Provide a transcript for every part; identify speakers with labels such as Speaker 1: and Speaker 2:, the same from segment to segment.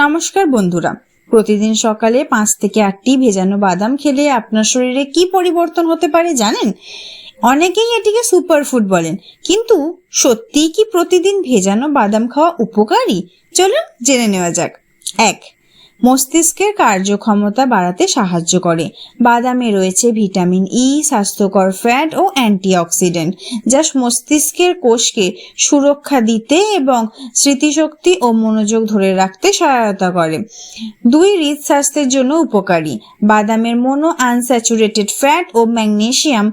Speaker 1: নমস্কার বন্ধুরা, প্রতিদিন সকালে 5 থেকে 8টি ভেজানো বাদাম খেলে আপনার শরীরে কি পরিবর্তন হতে পারে জানেন? অনেকেই এটিকে সুপারফুড বলেন, কিন্তু সত্যিই কি প্রতিদিন ভেজানো বাদাম খাওয়া উপকারী? চলুন জেনে নেওয়া যাক। 1. মস্তিষ্কের কার্যক্ষমতা বাড়াতে সাহায্য করে। বাদামে রয়েছে ভিটামিন ই, স্বাস্থ্যকর ফ্যাট ও অ্যান্টিঅক্সিডেন্ট, যা মস্তিষ্কের কোষকে সুরক্ষা দিতে এবং স্মৃতিশক্তি ও মনোযোগ ধরে রাখতে সহায়তা করে। 2. হৃদস্বাস্থ্যের জন্য উপকারী। বাদামের মোনো আনস্যাচুরেটেড ফ্যাট ও ম্যাগনেসিয়াম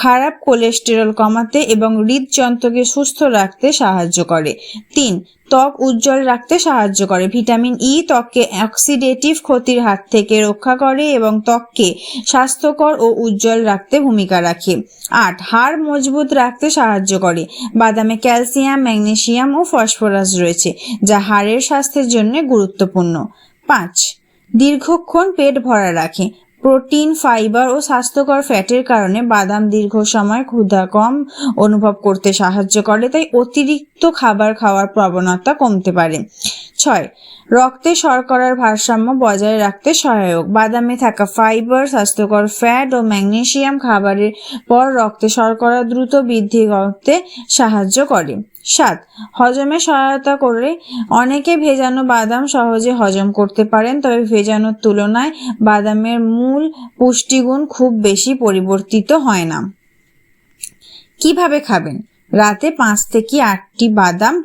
Speaker 1: খারাপ কোলেস্টেরল কমাতে এবং হৃদযন্ত্রকে সুস্থ রাখতে সাহায্য করে। 3. ত্বক উজ্জ্বল রাখতে সাহায্য করে। ভিটামিন ই ত্বককে অক্সিডেটিভ ক্ষতির হাত থেকে রক্ষা করে এবং ত্বককে স্বাস্থ্যকর ও উজ্জ্বল রাখতে ভূমিকা রাখে। 8. হাড় মজবুত রাখতে সাহায্য করে। বাদামে ক্যালসিয়াম, ম্যাগনেসিয়াম ও ফসফরাস রয়েছে, যা হাড়ের স্বাস্থ্যের জন্য গুরুত্বপূর্ণ। 5. দীর্ঘক্ষণ পেট ভরা রাখে। প্রোটিন, ফাইবার ও স্বাস্থ্যকর ফ্যাটের কারণে বাদাম দীর্ঘ সময় ক্ষুধা কম অনুভব করতে সাহায্য করে, তাই অতিরিক্ত খাবার খাওয়ার প্রবণতা কমতে পারে। 6. রক্তে শর্করার ভারসাম্য বজায় রাখতে সহায়ক। বাদামে থাকা ফাইবার, স্বাস্থ্যকর ফ্যাট ও ম্যাগনেসিয়াম খাবারের পর রক্তে শর্করা দ্রুত বৃদ্ধি করতে সাহায্য করে। 7. হজমে সহায়তা করে। অনেকে ভেজানো বাদাম সহজে হজম করতে পারেন, তবে ভেজানোর তুলনায় বাদামের মূল পুষ্টিগুণ খুব বেশি পরিবর্তিত হয় না। কিভাবে খাবেন? রাতে 5 থেকে 8টি বাদাম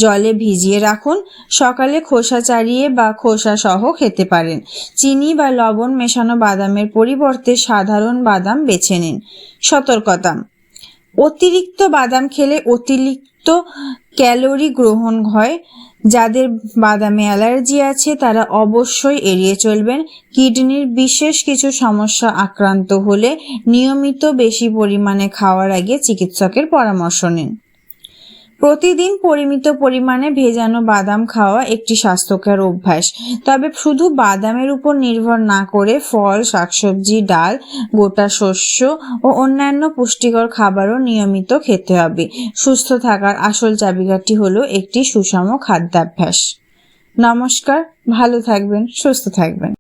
Speaker 1: জলে ভিজিয়ে রাখুন। সকালে খোসা ছাড়িয়ে বা খোসা সহ খেতে পারেন। চিনি বা লবণ মেশানো বাদামের পরিবর্তে সাধারণ বাদাম বেছে নিন। সতর্কতা: অতিরিক্ত বাদাম খেলে অতিরিক্ত ক্যালোরি গ্রহণ হয়। যাদের বাদামে অ্যালার্জি আছে তারা অবশ্যই এড়িয়ে চলবেন। কিডনির বিশেষ কিছু সমস্যা আক্রান্ত হলে নিয়মিত বেশি পরিমাণে খাওয়ার আগে চিকিৎসকের পরামর্শ নিন। প্রতিদিন পরিমিত পরিমাণে ভেজানো বাদাম খাওয়া একটি স্বাস্থ্যকর অভ্যাস, তবে শুধু বাদামের উপর নির্ভর না করে ফল, শাকসবজি, ডাল, গোটা শস্য ও অন্যান্য পুষ্টিকর খাবারও নিয়মিত খেতে হবে। সুস্থ থাকার আসল চাবিকাঠি হলো একটি সুষম খাদ্যাভ্যাস। নমস্কার, ভালো থাকবেন, সুস্থ থাকবেন।